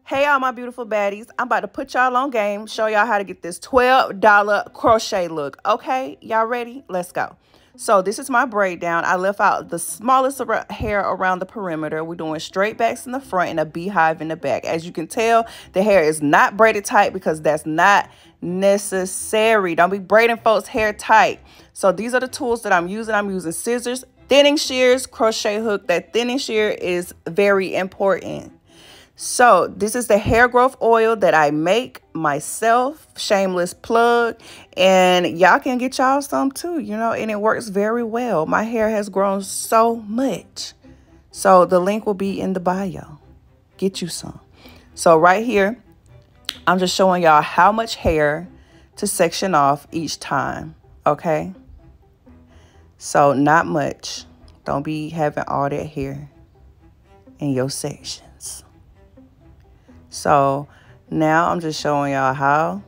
Hey, all my beautiful baddies. I'm about to put y'all on game, show y'all how to get this $12 crochet look. Okay, y'all ready? Let's go. So this is my braid down. I left out the smallest hair around the perimeter. We're doing straight backs in the front and a beehive in the back. As you can tell, the hair is not braided tight because that's not necessary. Don't be braiding folks' hair tight. So these are the tools that I'm using. I'm using scissors, thinning shears, crochet hook. That thinning shear is very important. So this is the hair growth oil that I make myself, shameless plug, and y'all can get y'all some too, you know, and it works very well. My hair has grown so much. So the link will be in the bio. Get you some. So right here, I'm just showing y'all how much hair to section off each time, okay? So not much. Don't be having all that hair in your section. So now I'm just showing y'all how.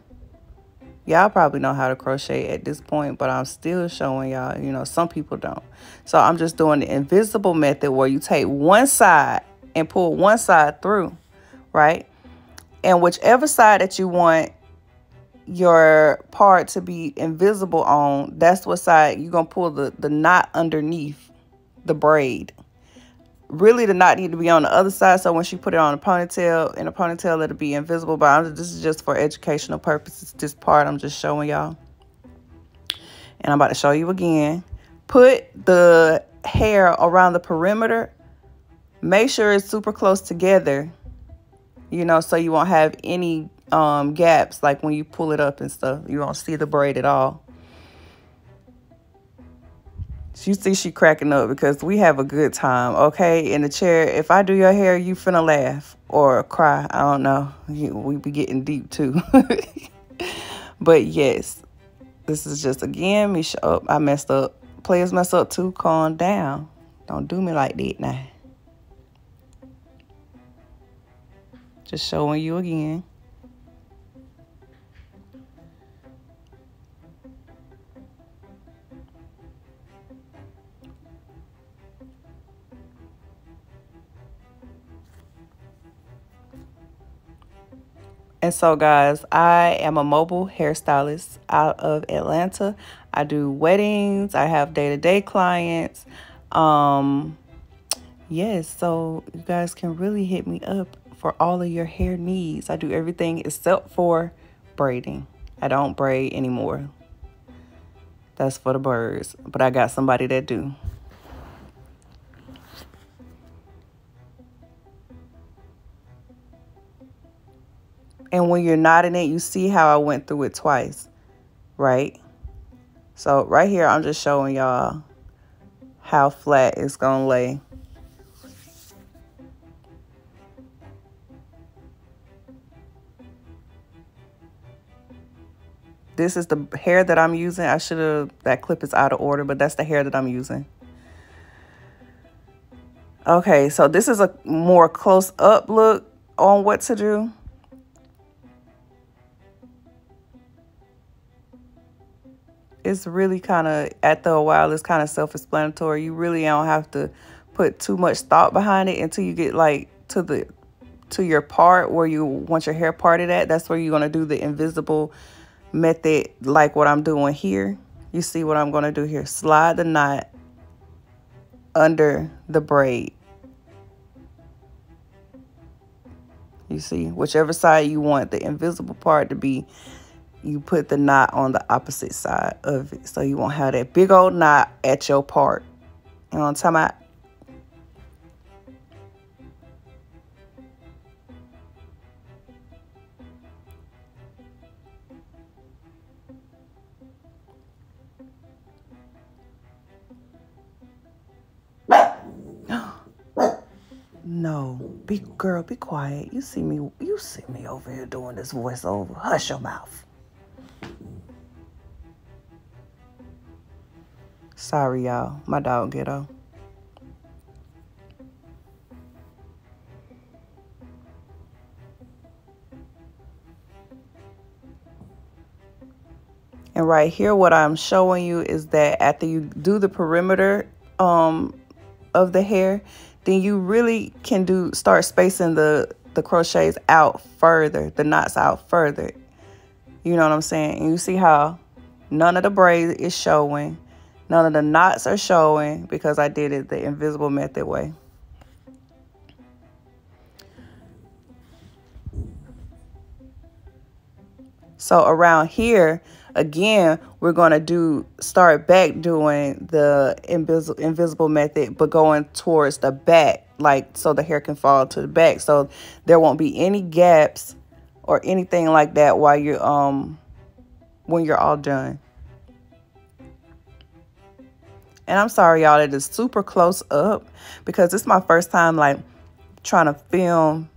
Y'all probably know how to crochet at this point, but I'm still showing y'all, you know, some people don't. So I'm just doing the invisible method where you take one side and pull one side through, right? And whichever side that you want your part to be invisible on, that's what side you're going to pull the knot underneath the braid. Really, the knot need to be on the other side, so when she put it on a ponytail, in a ponytail, it'll be invisible. But this is just for educational purposes. This part I'm just showing y'all. And I'm about to show you again. Put the hair around the perimeter. Make sure it's super close together, you know, so you won't have any gaps, like when you pull it up and stuff. You won't see the braid at all. You see she cracking up because we have a good time, okay? In the chair, if I do your hair, you finna laugh or cry. I don't know. We be getting deep too. But yes, this is just, again, me show up. I messed up. Players mess up too. Calm down. Don't do me like that now. Just showing you again. And so, guys, I am a mobile hairstylist out of Atlanta. I do weddings. I have day-to-day clients. Yes, so you guys can really hit me up for all of your hair needs. I do everything except for braiding. I don't braid anymore. That's for the birds. But I got somebody that do. And when you're knotting it, you see how I went through it twice, right? So right here, I'm just showing y'all how flat it's going to lay. This is the hair that I'm using. That clip is out of order, but that's the hair that I'm using. Okay, so this is a more close-up look on what to do. It's really kind of, after a while, it's kind of self-explanatory. You really don't have to put too much thought behind it until you get like to your part where you want your hair parted at. That's where you're going to do the invisible method, like what I'm doing here. You see what I'm going to do here? Slide the knot under the braid. You see, whichever side you want the invisible part to be, you put the knot on the opposite side of it, so you won't have that big old knot at your part. You know what I'm talking about? No, girl, be quiet. You see me over here doing this voiceover. Hush your mouth. Sorry, y'all. My dog ghetto. And right here, what I'm showing you is that after you do the perimeter of the hair, then you really can start spacing the the crochets out further, the knots out further. You know what I'm saying? And you see how none of the braid is showing. None of the knots are showing because I did it the invisible method way. So around here, again, we're going to start back doing the invisible method, but going towards the back, like so the hair can fall to the back. So there won't be any gaps or anything like that while you're when you're all done. And I'm sorry, y'all, it is super close up because it's my first time like trying to film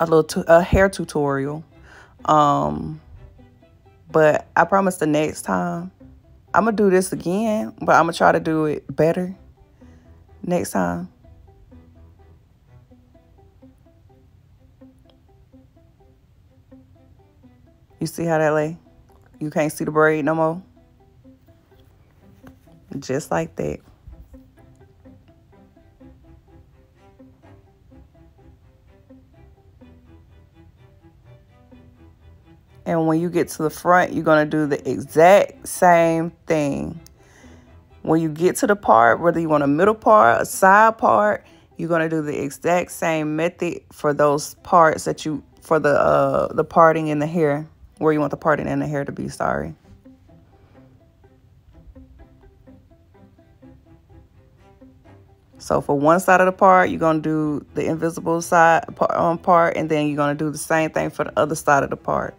a hair tutorial. But I promise the next time I'm gonna do this again, but I'm gonna try to do it better next time. You see how that lay? You can't see the braid no more. Just like that. And when you get to the front, you're going to do the exact same thing. When you get to the part, whether you want a middle part, a side part, you're going to do the exact same method for those parts that for the parting in the hair, where you want the parting in the hair to be, sorry. So for one side of the part, you're going to do the invisible side part, and then you're going to do the same thing for the other side of the part.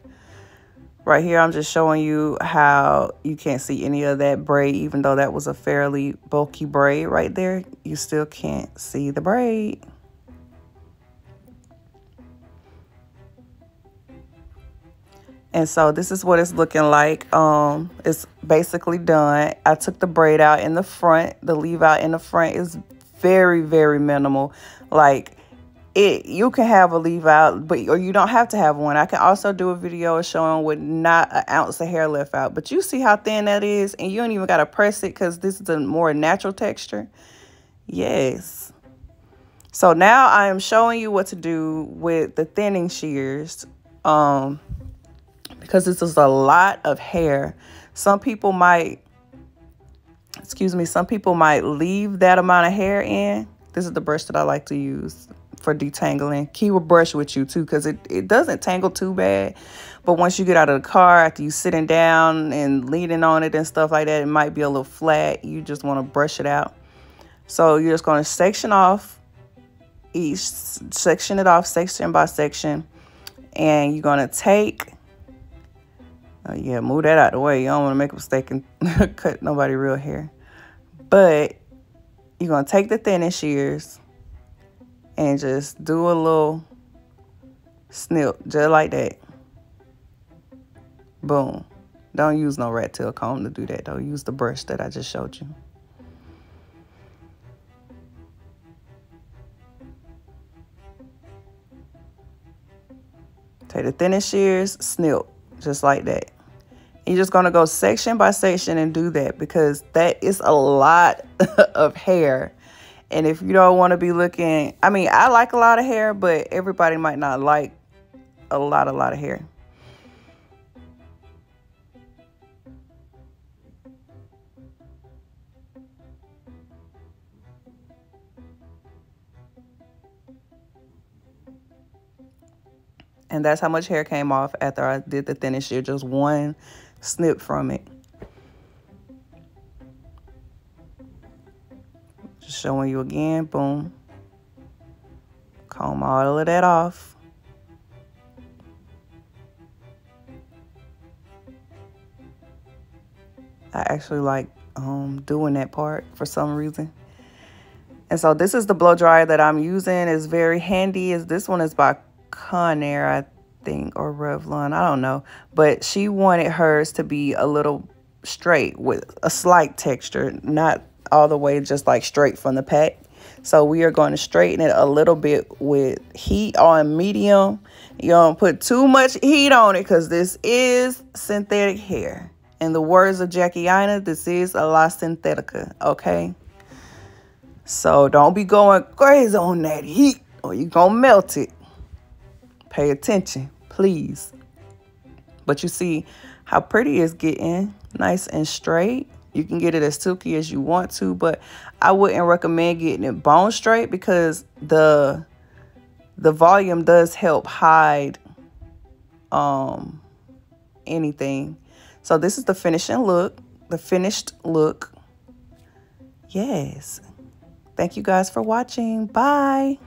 Right here, I'm just showing you how you can't see any of that braid, even though that was a fairly bulky braid right there. You still can't see the braid. And so this is what it's looking like. It's basically done. I took the braid out in the front. The leave out in the front is very, very minimal. Like, you can have a leave out, or you don't have to have one. I can also do a video showing with not an ounce of hair left out. But you see how thin that is, and you don't even got to press it because this is a more natural texture. Yes. So now I am showing you what to do with the thinning shears, because this is a lot of hair. Some people might leave that amount of hair in. This is the brush that I like to use for detangling. Keep a brush with you too, because it doesn't tangle too bad. But once you get out of the car, after you sitting down and leaning on it and stuff like that, it might be a little flat. You just want to brush it out. So you're just going to section off section by section. And you're going to take, move that out the way. You don't want to make a mistake and cut nobody real hair. But you're going to take the thinning shears and just do a little snip, just like that. Boom. Don't use no rat tail comb to do that, though. Use the brush that I just showed you. Take the thinning shears, snip, just like that. You're just going to go section by section and do that, because that is a lot of hair. And if you don't want to be looking, I mean, I like a lot of hair, but everybody might not like a lot of hair. And that's how much hair came off after I did the thinning shear, just one snip from it. Just showing you again, boom. Comb all of that off. I actually like doing that part for some reason. And so this is the blow dryer that I'm using. It's very handy. This one is by Conair, I think, or Revlon, I don't know. But she wanted hers to be a little straight with a slight texture, not all the way just like straight from the pack. So we are going to straighten it a little bit with heat on medium. You don't put too much heat on it because this is synthetic hair. In the words of Jackie Aina, this is a la synthetica, okay? So don't be going crazy on that heat or you're going to melt it. Pay attention, please. But you see how pretty it's getting, nice and straight. You can get it as silky as you want to, but I wouldn't recommend getting it bone straight because the volume does help hide anything. So this is the finishing look, the finished look. Yes. Thank you guys for watching. Bye.